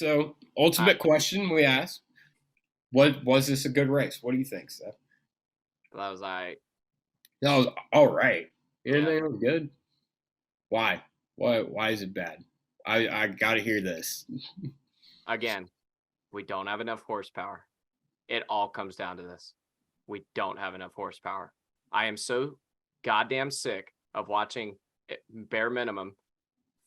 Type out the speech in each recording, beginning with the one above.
So, I, ultimate question we ask: What was this a good race? What do you think, Seth? that was I. That was all right. Yeah. Anything was good? Why? Why is it bad? I got to hear this. Again, we don't have enough horsepower. It all comes down to this. We don't have enough horsepower. I am so goddamn sick of watching bare minimum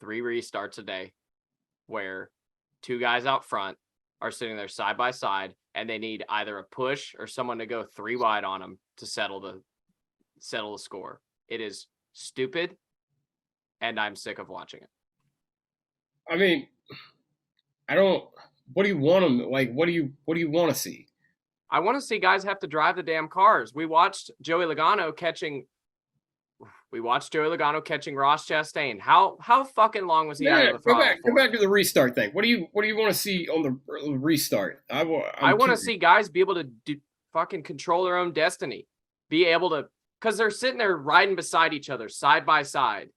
3 restarts a day where 2 guys out front are sitting there side by side and they need either a push or someone to go 3 wide on them to settle the score. It is stupid and I'm sick of watching it. I mean, I don't. What do you want them like? What do you want to see? I want to see guys have to drive the damn cars. We watched Joey Logano catching Ross Chastain. How fucking long was he out of Yeah, the go throttle back. Go for? back to the restart thing. What do you want to see on the restart? I I'm want to curious. see guys be able to fucking control their own destiny. Be able to, because they're sitting there riding beside each other, side by side.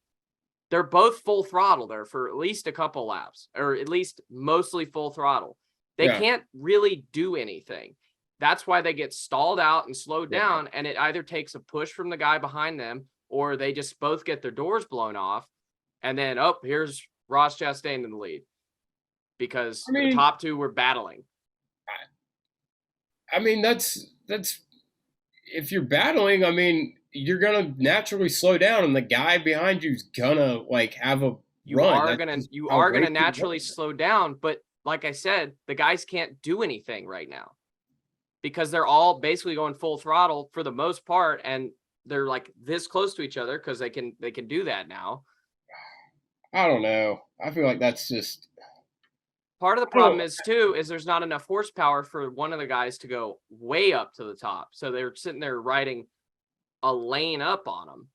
They're both full throttle there for at least a couple laps, or at least mostly full throttle. They Yeah, can't really do anything. That's why they get stalled out and slowed yeah. down, and it either takes a push from the guy behind them, or they just both get their doors blown off, and then, oh, here's Ross Chastain in the lead because I the mean, top two were battling. that's if you're battling. I mean, you're gonna naturally slow down, and the guy behind you's gonna like have a You run. are That's gonna just you how are gonna racing naturally works. slow down, but like I said, the guys can't do anything right now because they're all basically going full throttle for the most part, and they're like this close to each other because they can do that now. I don't know. I feel like that's just. Part of the I don't. problem is too is there's not enough horsepower for one of the guys to go way up to the top, so they're sitting there riding a lane up on them.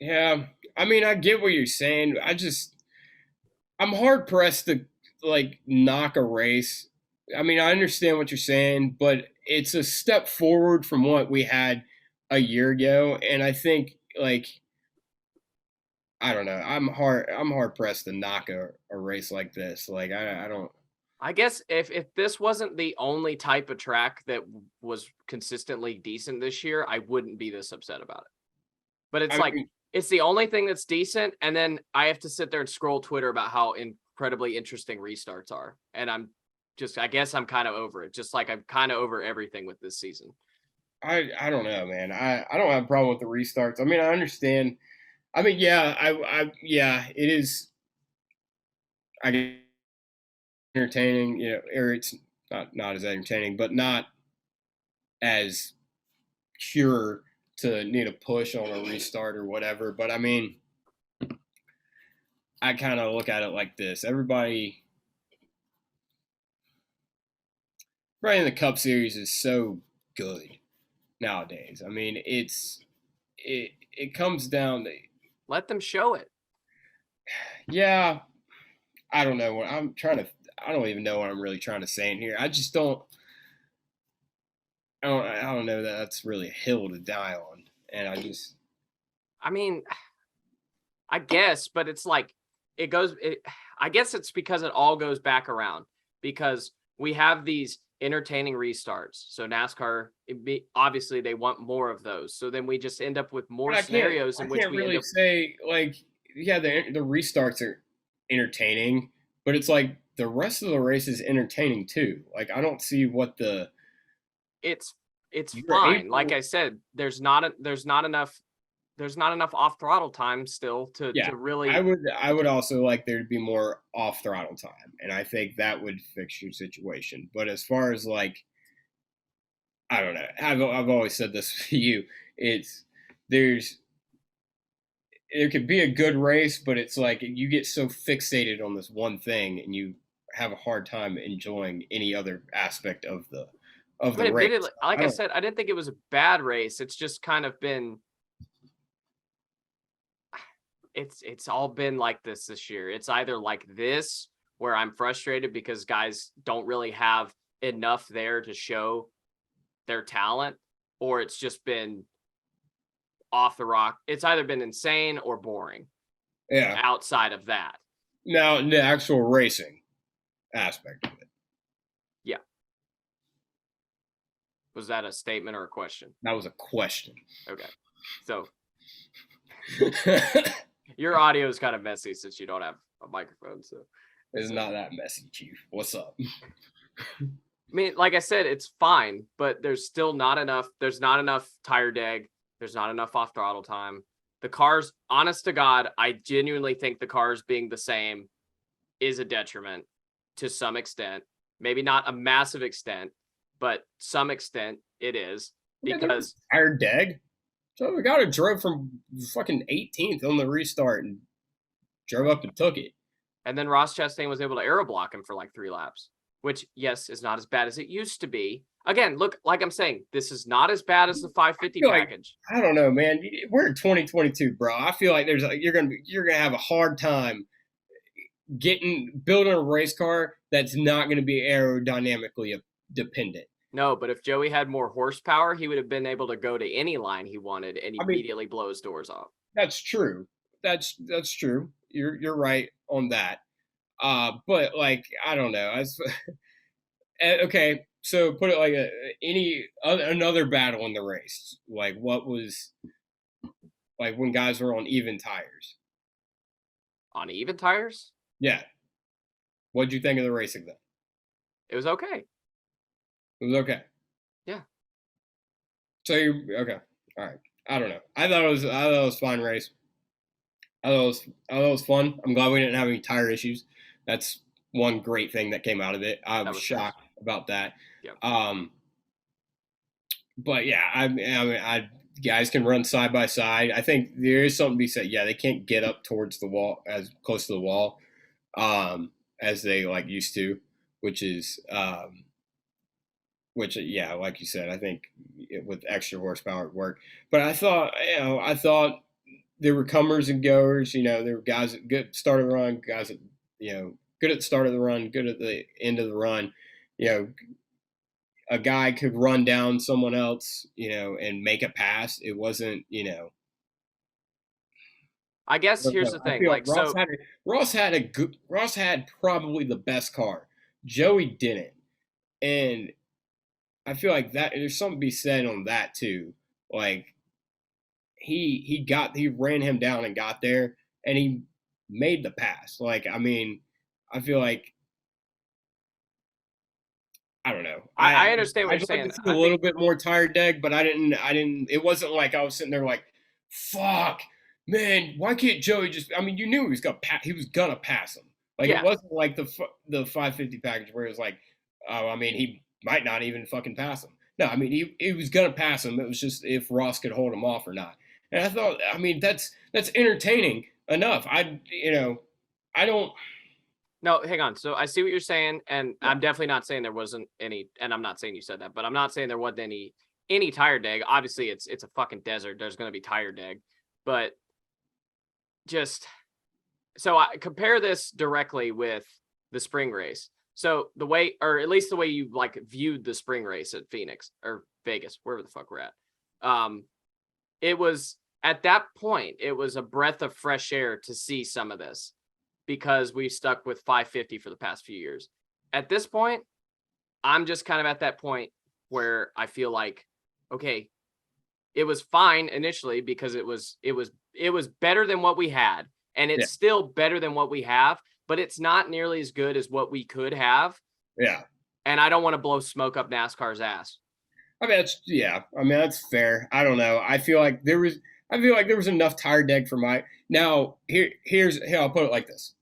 Yeah, I mean, I get what you're saying. I'm hard pressed to like knock a race. I mean, I understand what you're saying, but it's a step forward from what we had a year ago, and I think like I don't know. I'm hard pressed to knock a race like this. Like I don't. I guess if this wasn't the only type of track that was consistently decent this year, I wouldn't be this upset about it. But it's I like mean, it's the only thing that's decent, and then I have to sit there and scroll Twitter about how incredibly interesting restarts are. And I guess I'm kind of over it. Just like I'm kind of over everything with this season. I don't know, man. I don't have a problem with the restarts. I mean, I understand. I mean, yeah, yeah, it is. I guess entertaining, or it's not as entertaining, but not as pure to need a push on a restart or whatever. But I mean, I kind of look at it like this: everybody in the Cup Series is so good nowadays. I mean, it comes down to Let them show it. yeah. I don't know what I'm trying to. I don't even know what I'm really trying to say in here. I just don't. I don't know that that's really a hill to die on, and I just. I mean, I guess, but it's like it goes. I guess it's because it all goes back around because we have these entertaining restarts. So NASCAR, obviously, they want more of those. So then we just end up with more But I can't. scenarios I in which can't we end really up. say like yeah the restarts are entertaining, but it's like the rest of the race is entertaining too. Like I don't see what the It's it's you're fine. Like able. I said, there's not enough off throttle time still to Yeah, to I really. would. I would also like there to be more off throttle time, and I think that would fix your situation. But as far as like I don't know, I've always said this to you. It's there's there could be a good race, but it's like you get so fixated on this one thing, and you have a hard time enjoying any other aspect of I mean, the admittedly, race. I like I don't. said, I didn't think it was a bad race. It's just kind of been it's all been like this year. It's either like this where I'm frustrated because guys don't really have enough there to show their talent, or it's just been off the rock. It's either been insane or boring Yeah. outside of that. Now the actual racing aspect of it. Was that a statement or a question? That was a question. Okay. So your audio is kind of messy since you don't have a microphone. It's not that messy, Chief. What's up? I mean, like I said, it's fine, but there's still not enough. There's not enough tire deg. There's not enough off throttle time. The cars, honest to God, I genuinely think the cars being the same is a detriment to some extent. Maybe not a massive extent, but some extent it is, because tire deg. So we got a drove from fucking 18th on the restart and drove up and took it. And then Ross Chastain was able to aero block him for like 3 laps, which, yes, is not as bad as it used to be. Again, look, like I'm saying, this is not as bad as the 550 package. I don't know, man. We're in 2022, bro. I feel like you're gonna have a hard time building a race car that's not gonna be aerodynamically dependent. No, but if Joey had more horsepower, he would have been able to go to any line he wanted and immediately blow his doors off. That's true. That's true. You're right on that. But like, I don't know. Okay, so put it like another battle in the race. Like, what was like when guys were on even tires? On even tires? Yeah. What'd you think of the racing then? It was okay. It was okay. Yeah. So you okay? All right. I don't know. I thought it was a fine race. I thought it was fun. I'm glad we didn't have any tire issues. That's one great thing that came out of it. I was shocked about that. Yeah. But yeah, I mean, guys can run side by side. I think there is something to be said. Yeah, they can't get up towards the wall as close to the wall as they like used to, which is yeah, like you said, I think with extra horsepower it worked. But I thought there were comers and goers. There were guys that good start of the run, guys that good at the start of the run, good at the end of the run. A guy could run down someone else, and make a pass. It wasn't, I guess here's the thing. Like Ross had probably the best car. Joey didn't, and I feel like that there's something to be said on that too. Like he ran him down and got there, and he made the pass. Like, I mean, I feel like I don't know. I understand what you're saying. Like to see a little bit more tire deg, but I didn't. It wasn't like I was sitting there like, fuck, man, why can't Joey just? I mean, you knew he was gonna pass him. Like It wasn't like the 550 package where it was like, oh, I mean, he might not even fucking pass him. No, I mean, he was gonna pass him. It was just if Ross could hold him off or not. And I thought, I mean, that's entertaining enough. I don't. No, hang on. So I see what you're saying, and I'm definitely not saying there wasn't any, and I'm not saying you said that, but I'm not saying there wasn't any tire deg. Obviously, it's a fucking desert. There's going to be tire deg, but just so I compare this directly with the spring race. So the way, or at least the way you like viewed the spring race at Phoenix or Vegas, wherever the fuck we're at, it was at that point, it was a breath of fresh air to see some of this, because we stuck with 550 for the past few years. At this point, I'm just kind of at that point where I feel like, okay, it was fine initially because it was better than what we had, and it's still better than what we have, but it's not nearly as good as what we could have. Yeah. And I don't want to blow smoke up NASCAR's ass. I mean, that's fair. I don't know. I feel like there was enough tire deg for my. Now here I'll put it like this.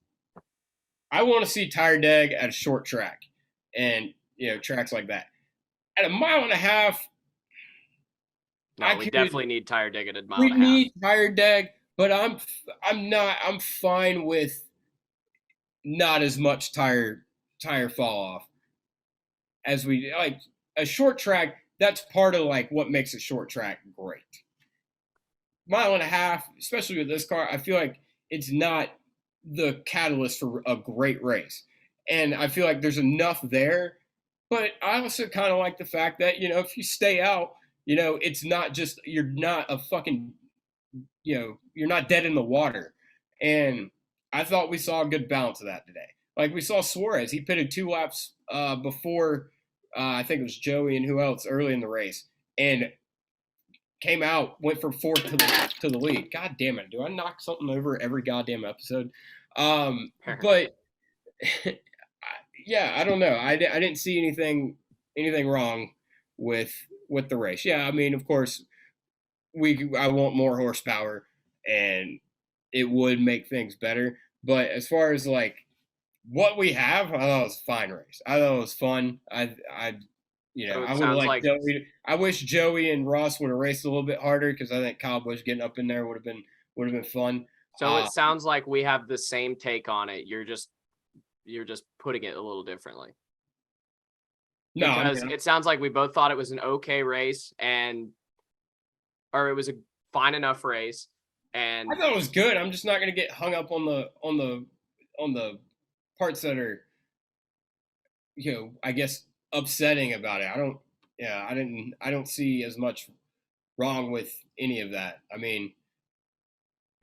I want to see tire deg at a short track, and tracks like that. At a mile and a half, we definitely need tire deg at a mile and a half. We need tire deg, but I'm fine with not as much tire fall off as we like a short track. That's part of like what makes a short track great. Mile and a half, especially with this car, I feel like it's not the catalyst for a great race. And I feel like there's enough there. But I also kind of like the fact that, if you stay out, it's not just, you're not a fucking, you're not dead in the water. And I thought we saw a good balance of that today. Like we saw Suarez, he pitted 2 laps before I think it was Joey and who else early in the race, and came out, went from fourth to the lead. God damn it! Do I knock something over every goddamn episode? But yeah, I don't know. I didn't see anything wrong with the race. Yeah, I mean, of course, I want more horsepower, and it would make things better. But as far as like what we have, I thought it was a fine race. I thought it was fun. So I it would have sounds liked like Joey. I wish Joey and Ross would have raced a little bit harder because I think Kyle Busch getting up in there would have been fun. so it sounds like we have the same take on it. You're just putting it a little differently. No, Because it sounds like we both thought it was an okay race or it was a fine enough race. And I thought it was good. I'm just not going to get hung up on the parts that are, I guess upsetting about it. I don't see as much wrong with any of that. I mean,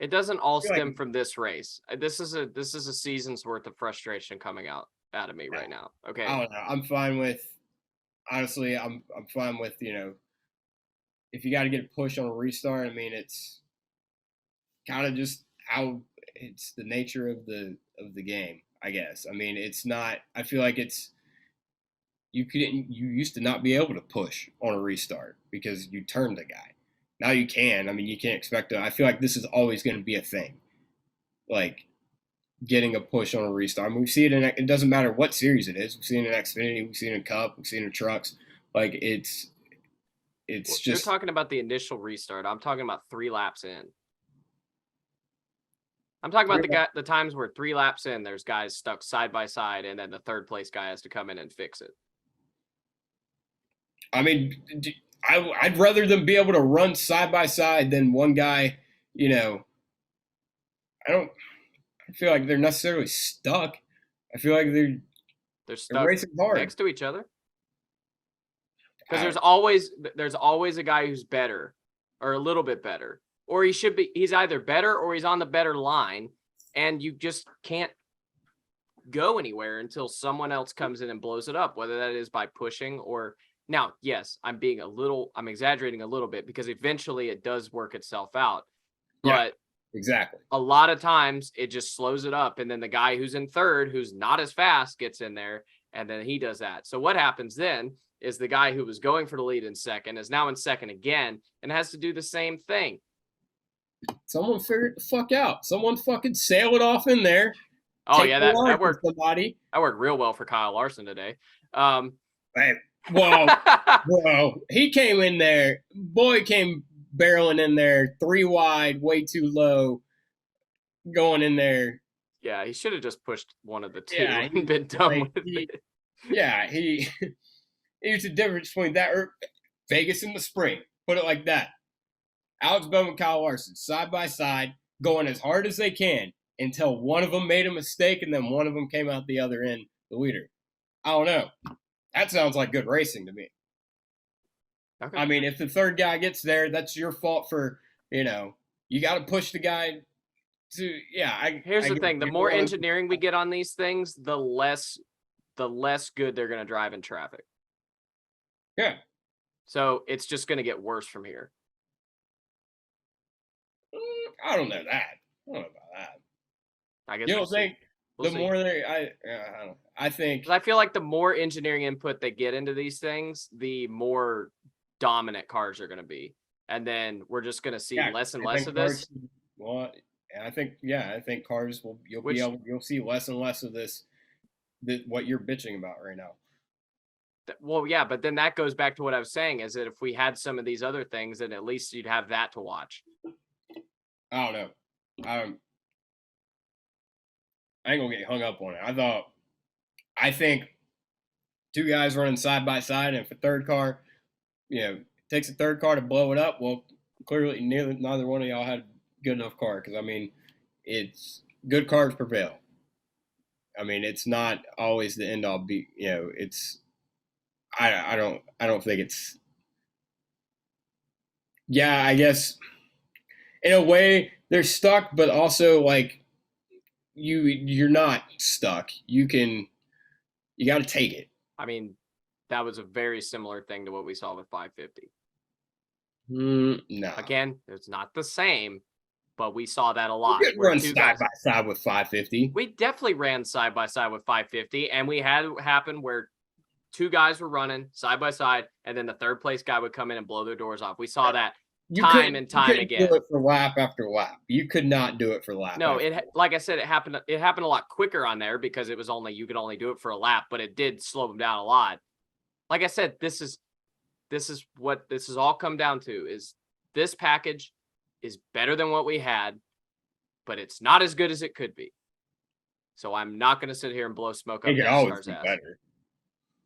it doesn't all I feel stem like from this race. This is a season's worth of frustration coming out of me right now. Okay. I don't know. I'm fine with honestly. I'm fine with if you got to get a push on a restart. I mean, it's kind of just how it's the nature of the game. I guess. I mean, it's not. I feel like it's you used to not be able to push on a restart because you turned the guy. Now you can. I mean, you can't expect to. I feel like this is always going to be a thing. Like getting a push on a restart. I mean, we see it in. It doesn't matter what series it is. We've seen it in Xfinity. We've seen it in Cup. We've seen it in trucks. Like it's just. You're talking about the initial restart. I'm talking about 3 laps in. I'm talking about the times where 3 laps in, there's guys stuck side by side, and then the third place guy has to come in and fix it. I mean, I'd rather them be able to run side by side than one guy. I don't feel like they're necessarily stuck. I feel like they're stuck racing hard next to each other. Because there's always a guy who's better or a little bit better, or he's either better or he's on the better line, and you just can't go anywhere until someone else comes in and blows it up, whether that is by pushing or. Now, yes, I'm exaggerating a little bit because eventually it does work itself out. But yeah, exactly. A lot of times it just slows it up. And then the guy who's in third, who's not as fast, gets in there and then he does that. So what happens then is the guy who was going for the lead in second is now in second again and has to do the same thing. Someone figure it the fuck out. Someone fucking sail it off in there. Oh, yeah, that worked. Somebody. That worked real well for Kyle Larson today. Hey, whoa, he came in there. Boy came barreling in there, 3 wide, way too low, going in there. Yeah, he should have just pushed one of the two and been done with it. Yeah, here's the difference between that or Vegas in the spring. Put it like that. Alex Bowman and Kyle Larson, side by side, going as hard as they can until one of them made a mistake and then one of them came out the other end, the leader. I don't know. That sounds like good racing to me. Okay. I mean, if the third guy gets there, that's your fault for, you got to push the guy to, Here's the thing. The more engineering we get on these things, the less good they're going to drive in traffic. Yeah. So it's just going to get worse from here. I don't know that. I don't know about that. I guess you don't think the more they, I think. I feel like the more engineering input they get into these things, the more dominant cars are going to be, and then we're just going to see less and less of this. Well, I think cars will. You'll see less and less of this. What you're bitching about right now. Well, yeah, but then that goes back to what I was saying: is that if we had some of these other things, then at least you'd have that to watch. I don't know. I ain't gonna get hung up on it. I think 2 guys running side by side, and if a third car, takes a third car to blow it up, well, clearly neither one of y'all had a good enough car. Because I mean, it's good cars prevail. I mean, it's not always the end all be. It's. I don't think it's. Yeah, I guess. In a way, they're stuck, but also like. You're not stuck. You got to take it. I mean, That was a very similar thing to what we saw with 550. No. Again, it's not the same, but we saw that a You lot. could Where run two side guys, by side with 550. we definitely ran side by side with 550, and we had it happen where two guys were running side by side, and then the third place guy would come in and blow their doors off. We saw that time and time again. Do it for lap after lap. You could not do it for lap. No, after it like I said, it happened. It happened a lot quicker on there because it was only you could only do it for a lap, but it did slow them down a lot. Like I said, this is what this has all come down to is this package is better than what we had, but it's not as good as it could be. So I'm not going to sit here and blow smoke up it could always NASCAR's be ass. better.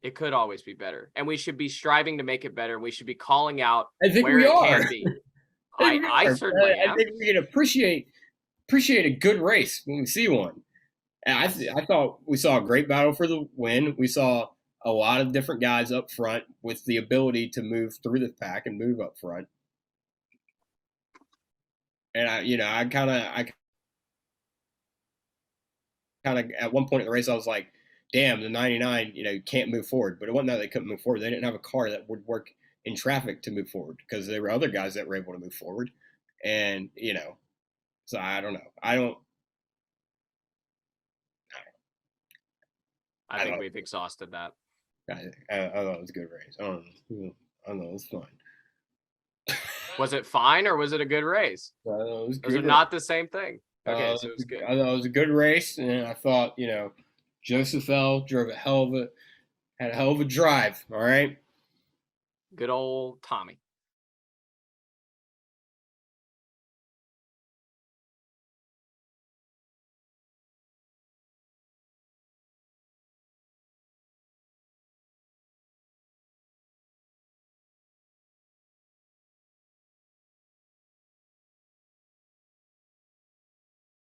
It could always be better, and we should be striving to make it better. And we should be calling out I think where we it are. can be. I certainly am. I think we can appreciate a good race when we see one. And I thought we saw a great battle for the win. We saw a lot of different guys up front with the ability to move through the pack and move up front. And I kind of at one point in the race I was like, damn, the 99, can't move forward. But it wasn't that they couldn't move forward. They didn't have a car that would work in traffic to move forward because there were other guys that were able to move forward. And, so I don't know. I think we've exhausted that. I thought it was a good race. I don't know. It was fun. Was it fine or was it a good race? Those are not the same thing. Okay, so it was good. I thought it was a good race, and I thought, Joseph L. drove had a hell of a drive. All right. Good old Tommy.